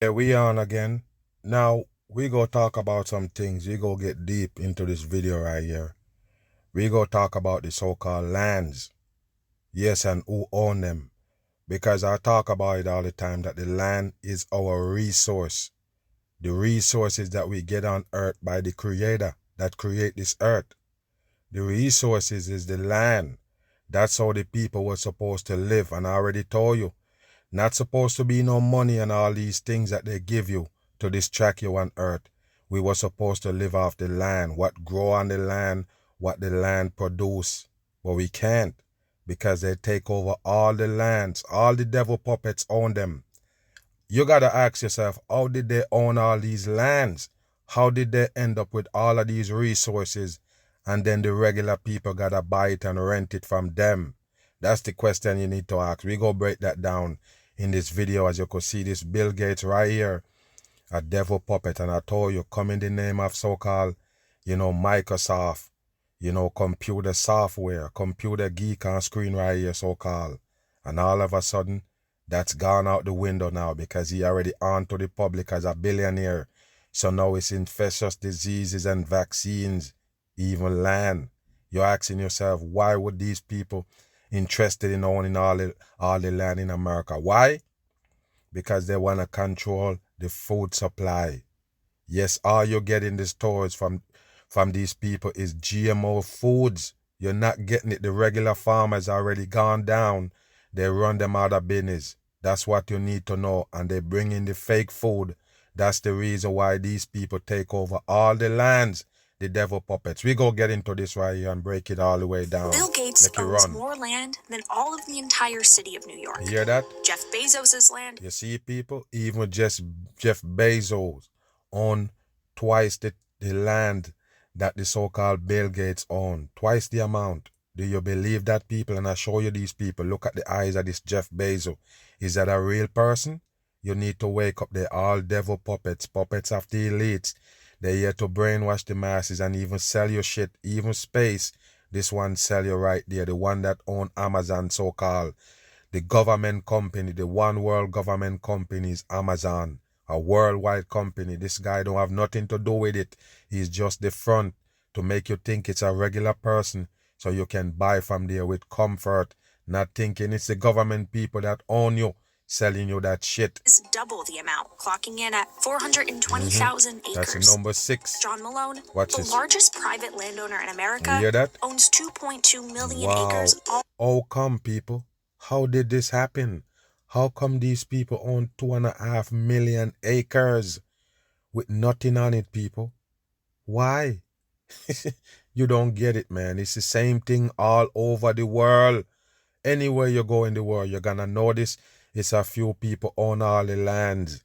Yeah, we on again. Now, we go talk about some things. We go get deep into this video right here. We go talk about the so-called lands. Yes, and who own them. Because I talk about it all the time that the land is our resource. The resources that we get on earth by the creator that create this earth. The resources is the land. That's how the people were supposed to live. And I already told you. Not supposed to be no money and all these things that they give you to distract you on earth. We were supposed to live off the land, what grow on the land, what the land produce. But we can't because they take over all the lands. All the devil puppets own them. You gotta ask yourself, how did they own all these lands? How did they end up with all of these resources and then the regular people gotta buy it and rent it from them? That's the question you need to ask. We go break that down in this video. As you could see, this Bill Gates right here, a devil puppet. And I told you, come in the name of so-called, Microsoft, computer software, computer geek on screen right here, so-called. And all of a sudden, that's gone out the window now because he already on to the public as a billionaire. So now it's infectious diseases and vaccines, even land. You're asking yourself, why would these people interested in owning all the land in America? Why? Because they want to control the food supply. Yes, all you get in the stores from these people is GMO foods. You're not getting it. The regular farmers already gone down. They run them out of business. That's what you need to know. And they bring in the fake food. That's the reason why these people take over all the lands. The devil puppets. We go get into this right here and break it all the way down. Bill Gates owns more land than all of the entire city of New York. You hear that? Jeff Bezos' land. You see, people? Even just Jeff Bezos own twice the land that the so-called Bill Gates own. Twice the amount. Do you believe that, people? And I show you these people. Look at the eyes of this Jeff Bezos. Is that a real person? You need to wake up. They're all devil puppets. Puppets of the elites. They're here to brainwash the masses and even sell your shit. Even space. This one sell you right there. The one that own Amazon, so-called. The government company, the one world government company is Amazon. A worldwide company. This guy don't have nothing to do with it. He's just the front to make you think it's a regular person so you can buy from there with comfort, not thinking it's the government people that own you, selling you that shit. Is double the amount, clocking in at 420,000 acres. That's the number 6. John Malone, Watch the this. largest private landowner in America, You hear that? owns 2.2 million Wow. acres. How come, people? How did this happen? How come these people own 2.5 million acres with nothing on it, people? Why? You don't get it, man. It's the same thing all over the world. Anywhere you go in the world, you're gonna notice it's a few people own all the lands.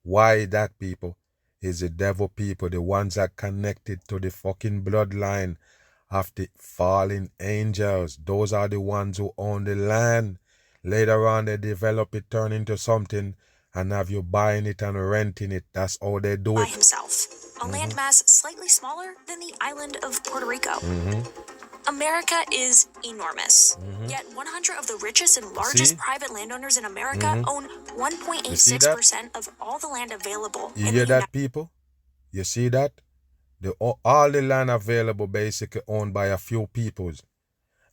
Why that, people? It's the devil people, the ones that connected to the fucking bloodline of the fallen angels. Those are the ones who own the land. Later on, they develop it, turn into something, and have you buying it and renting it. That's how they do By it. himself, a landmass slightly smaller than the island of Puerto Rico. America is enormous. Yet 100 of the richest and largest private landowners in America own 1.86% of all the land available. You hear that, people? You see that? All the land available basically owned by a few peoples.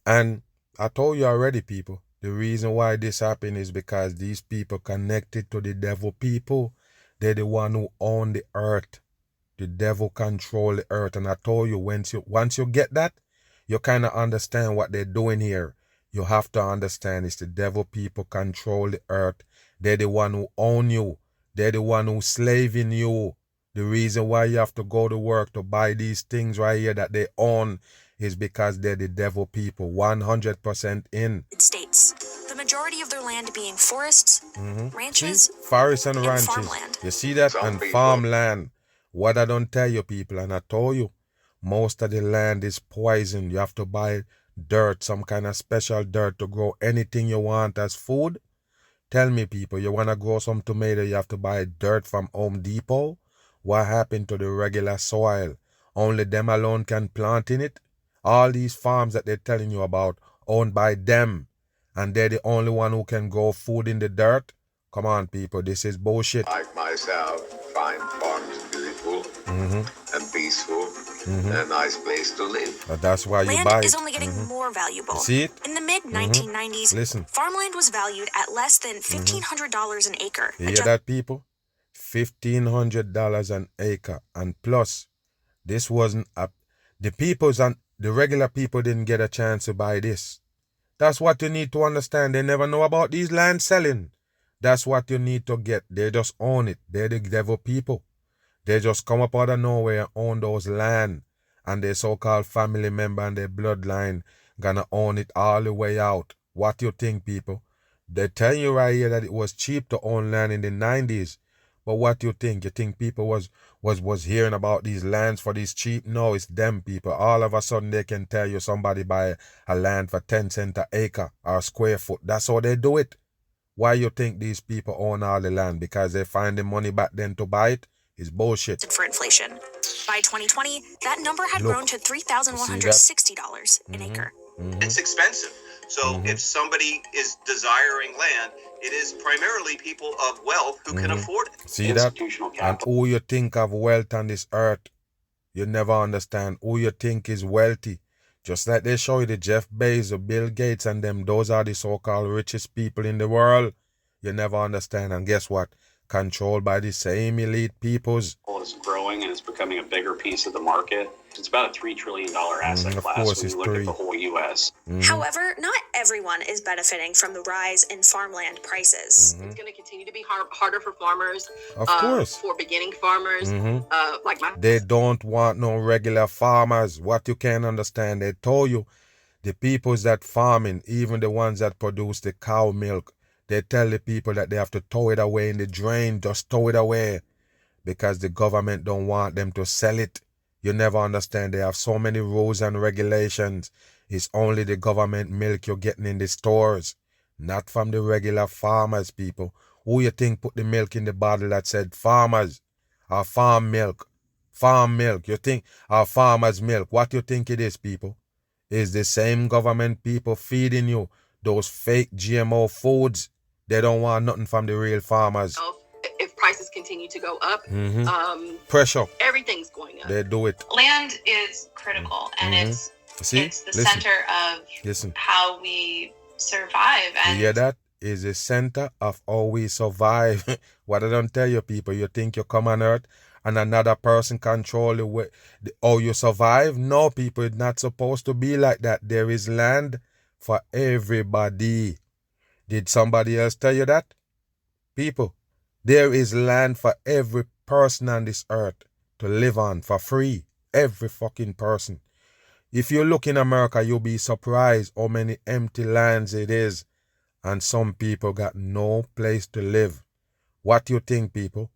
And I told you already, people, the reason why this happened is because these people connected to the devil people. They're the one who own the earth. The devil control the earth. And I told you, once you get that, you kind of understand what they're doing here. You have to understand it's the devil people control the earth. They're the one who own you. They're the one who's slaving you. The reason why you have to go to work to buy these things right here that they own is because they're the devil people, 100% in. States, the majority of their land being forests, ranches, See? Forests and ranches. farmland. You see that? And farmland. What I don't tell you, people, and I told you, most of the land is poison. You have to buy dirt, some kind of special dirt to grow anything you want as food. Tell me, people, you want to grow some tomato, you have to buy dirt from Home Depot? What happened to the regular soil? Only them alone can plant in it? All these farms that they're telling you about owned by them, and they're the only one who can grow food in the dirt? Come on, people. This is bullshit. I myself find farms beautiful and peaceful and a nice place to live. But that's why you Land buy is it. only getting more valuable. You see it? In the mid-1990s, Listen. farmland was valued at less than $1,500 an acre. You hear that, people? $1,500 an acre. And plus, this wasn't up. The peoples and the regular people didn't get a chance to buy this. That's what you need to understand. They never know about these land selling. That's what you need to get. They just own it. They're the devil people. They just come up out of nowhere and own those land. And their so-called family member and their bloodline gonna own it all the way out. What you think, people? They tell you right here that it was cheap to own land in the 90s. But what you think? You think people was hearing about these lands for these cheap? No, it's them people. All of a sudden they can tell you somebody buy a land for 10 cents an acre or a square foot. That's how they do it. Why you think these people own all the land? Because they find the money back then to buy it? It's bullshit. For inflation. By 2020, that number had grown to $3,160 an acre. It's expensive. So if somebody is desiring land, it is primarily people of wealth who can afford it. See that? And who you think of wealth on this earth, you never understand who you think is wealthy. Just like they show you the Jeff Bezos, Bill Gates and them, those are the so-called richest people in the world. You never understand. And guess what? Controlled by the same elite peoples. It's growing and it's becoming a bigger piece of the market. It's about a $3 trillion asset class when you look at the whole U.S. However, not everyone is benefiting from the rise in farmland prices. It's going to continue to be harder for farmers. Of course. For beginning farmers. They don't want no regular farmers. What you can't understand, they told you the peoples that farming, even the ones that produce the cow milk, they tell the people that they have to throw it away in the drain, just throw it away, because the government don't want them to sell it. You never understand. They have so many rules and regulations. It's only the government milk you're getting in the stores, not from the regular farmers, people. Who you think put the milk in the bottle that said farmers or farm milk? Farm milk. You think our farmers' milk? What you think it is, people? It's the same government people feeding you those fake GMO foods. They don't want nothing from the real farmers. If prices continue to go up, pressure. Everything's going up. They do it. Land is critical, and it's the center of how we survive. And you hear that? Is the center of how we survive. What I don't tell you, people, you think you come on earth and another person control the way how you survive? No, people, it's not supposed to be like that. There is land for everybody. Did somebody else tell you that? People, there is land for every person on this earth to live on for free. Every fucking person. If you look in America, you'll be surprised how many empty lands it is. And some people got no place to live. What you think, people?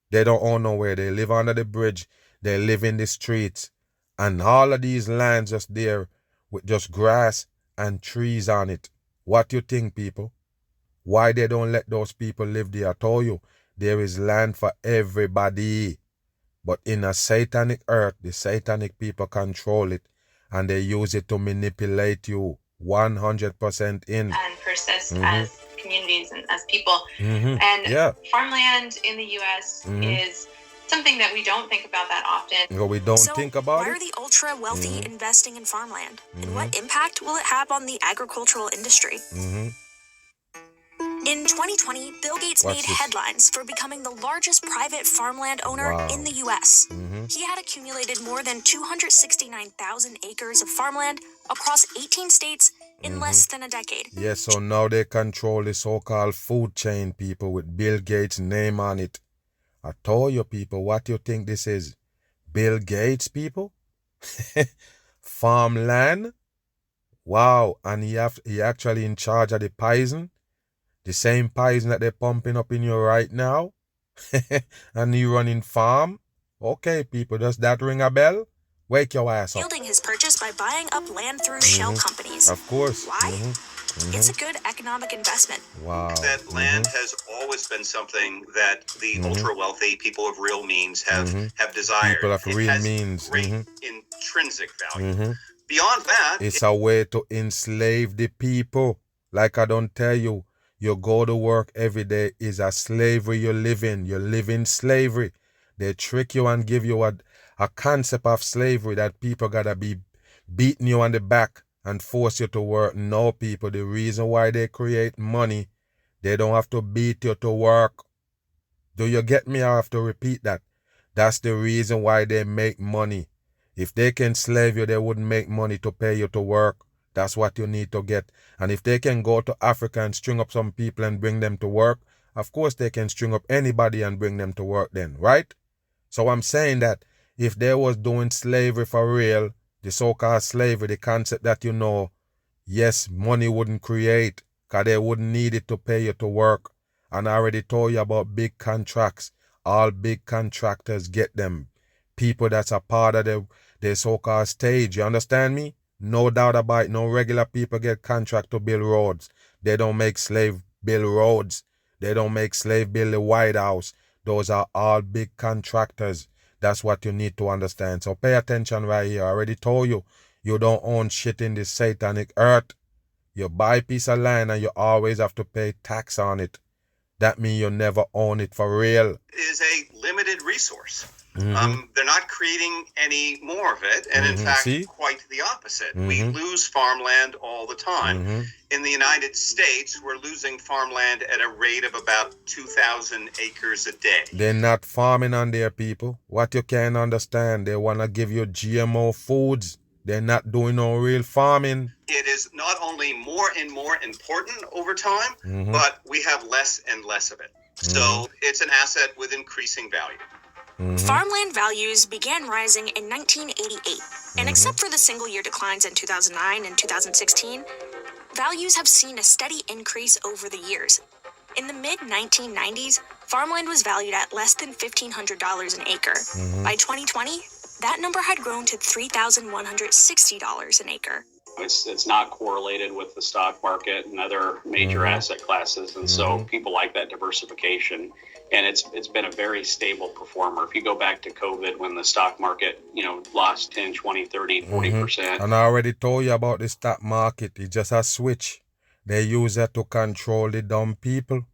They don't own nowhere. They live under the bridge. They live in the streets. And all of these lands just there with just grass and trees on it. What you think, people? Why they don't let those people live there? I told you, there is land for everybody. But in a satanic earth, the satanic people control it. And they use it to manipulate you 100% in. And persist as communities and as people. And farmland in the U.S. is something that we don't think about that often. No, we don't think about why it. Why are the ultra-wealthy investing in farmland? And what impact will it have on the agricultural industry? In 2020, Bill Gates made headlines for becoming the largest private farmland owner in the U.S. He had accumulated more than 269,000 acres of farmland across 18 states in less than a decade. Yes, so now they control the so-called food chain, people, with Bill Gates' name on it. I told you, people, what you think this is? Bill Gates, people? Farmland? Wow, and he actually in charge of the poison? The same poison that they're pumping up in you right now? And you running farm? Okay, people, does that ring a bell? Wake your ass up. Yielding his purchase by buying up land through shell companies. Of course. Why? It's a good economic investment. Wow. That land has always been something that the ultra-wealthy people of real means have desired. People of real means. Great intrinsic value. Beyond that, it's a way to enslave the people. Like I don't tell you. You go to work every day is a slavery you live in. You live in slavery. They trick you and give you a concept of slavery that people gotta be beating you on the back and force you to work. No, people, the reason why they create money, they don't have to beat you to work. Do you get me? I have to repeat that. That's the reason why they make money. If they can slave you, they wouldn't make money to pay you to work. That's what you need to get. And if they can go to Africa and string up some people and bring them to work, of course they can string up anybody and bring them to work then, right? So I'm saying that if they was doing slavery for real, the so-called slavery, the concept that you know, yes, money wouldn't create because they wouldn't need it to pay you to work. And I already told you about big contracts. All big contractors get them. People that's a part of the so-called stage. You understand me? No doubt about it. No regular people get contract to build roads. They don't make slave build roads. They don't make slave build the White House. Those are all big contractors. That's what you need to understand. So pay attention right here. I already told you, you don't own shit in this satanic earth. You buy a piece of land and you always have to pay tax on it. That means you never own it for real. Is a limited resource. They're not creating any more of it. And in fact, quite the opposite. We lose farmland all the time. In the United States, we're losing farmland at a rate of about 2,000 acres a day. They're not farming on their people. What you can't understand, they want to give you GMO foods. They're not doing no real farming. It is not only more and more important over time, but we have less and less of it. So it's an asset with increasing value. Farmland values began rising in 1988, and except for the single-year declines in 2009 and 2016, values have seen a steady increase over the years. In the mid-1990s, farmland was valued at less than $1,500 an acre. By 2020, that number had grown to $3,160 an acre. It's not correlated with the stock market and other major asset classes, and so people like that diversification. And it's been a very stable performer. If you go back to COVID when the stock market, lost 10, 20, 30, 40%. And I already told you about the stock market. It's just a switch. They use that to control the dumb people.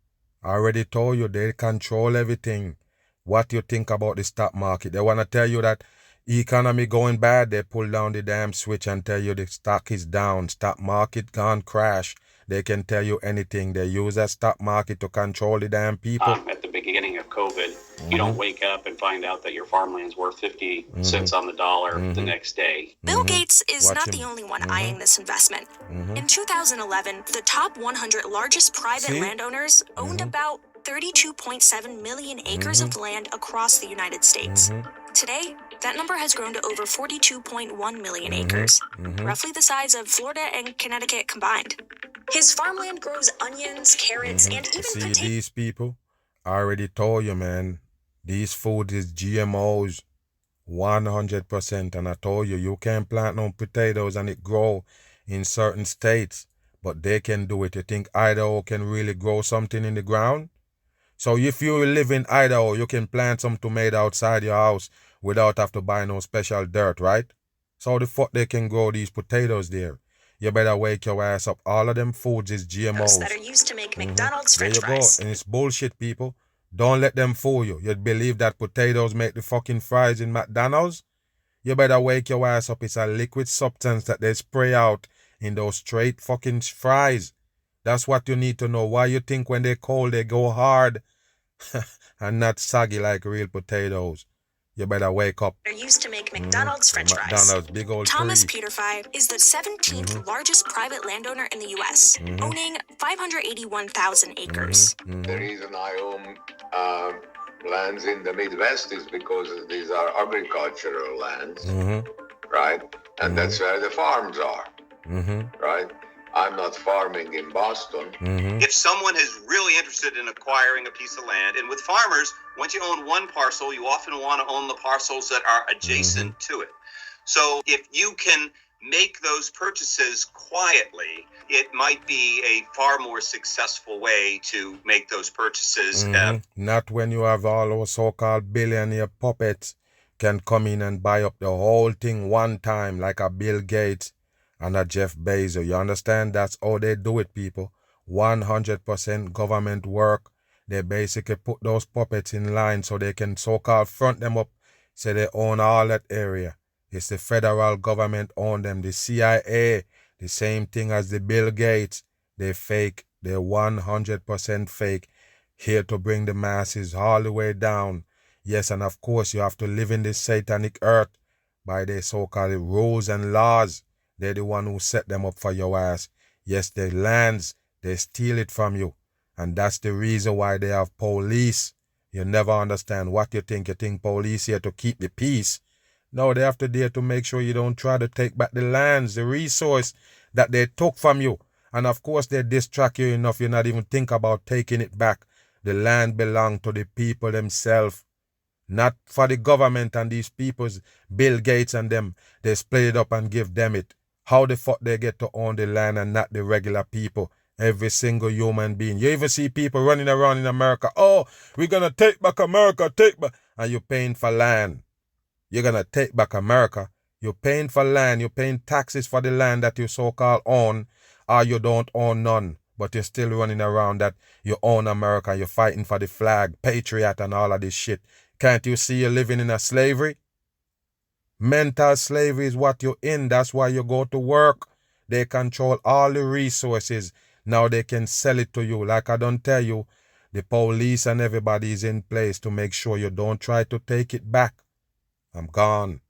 I already told you they control everything. What you think about the stock market? They want to tell you that economy going bad, they pull down the damn switch and tell you the stock is down, stock market gone crash. They can tell you anything. They use that stock market to control the damn people. At the beginning of COVID, you don't wake up and find out that your farmland's worth 50 cents on the dollar the next day. Bill Gates is not the only one eyeing this investment. In 2011, the top 100 largest private landowners owned about 32.7 million acres of land across the United States. Today, that number has grown to over 42.1 million acres, roughly the size of Florida and Connecticut combined. His farmland grows onions, carrots, and even potatoes. See, these people, I already told you, man, these food is GMOs, 100%. And I told you, you can't plant no potatoes and it grow in certain states, but they can do it. You think Idaho can really grow something in the ground? So if you live in Idaho, you can plant some tomato outside your house without have to buy no special dirt, right? So the fuck they can grow these potatoes there? You better wake your ass up. All of them foods is GMOs. That are used to make McDonald's French there you fries. go. And it's bullshit, people. Don't let them fool you. You'd believe that potatoes make the fucking fries in McDonald's? You better wake your ass up. It's a liquid substance that they spray out in those straight fucking fries. That's what you need to know. Why you think when they're cold, they go hard and not saggy like real potatoes. You better wake up. They're used to make McDonald's French fries. McDonald's, big old Thomas tree. Peterfy is the 17th largest private landowner in the U.S., owning 581,000 acres. The reason I own lands in the Midwest is because these are agricultural lands, right? And that's where the farms are, right? I'm not farming in Boston. If someone is really interested in acquiring a piece of land, and with farmers, once you own one parcel, you often want to own the parcels that are adjacent to it. So if you can make those purchases quietly, it might be a far more successful way to make those purchases. Not when you have all those so-called billionaire puppets can come in and buy up the whole thing one time like a Bill Gates and a Jeff Bezos. You understand? That's how they do it, people. 100% government work. They basically put those puppets in line so they can so-called front them up, say they own all that area. It's the federal government own them. The CIA, the same thing as the Bill Gates. They fake. They're 100% fake. Here to bring the masses all the way down. Yes, and of course you have to live in this satanic earth by their so-called rules and laws. They're the one who set them up for your ass. Yes, their lands, they steal it from you. And that's the reason why they have police. You never understand what you think. You think police here to keep the peace. No, they have to there to make sure you don't try to take back the lands, the resource that they took from you. And of course they distract you enough you not even think about taking it back. The land belongs to the people themselves. Not for the government and these people's, Bill Gates and them. They split it up and give them it. How the fuck they get to own the land and not the regular people? Every single human being. You even see people running around in America. Oh, we're going to take back America, take back. And you're paying for land. You're going to take back America. You're paying for land. You're paying taxes for the land that you so-called own. Or you don't own none. But you're still running around that you own America. You're fighting for the flag, patriot and all of this shit. Can't you see you're living in a slavery? Mental slavery is what you're in. That's why you go to work. They control all the resources. Now they can sell it to you. Like I don't tell you, the police and everybody is in place to make sure you don't try to take it back. I'm gone.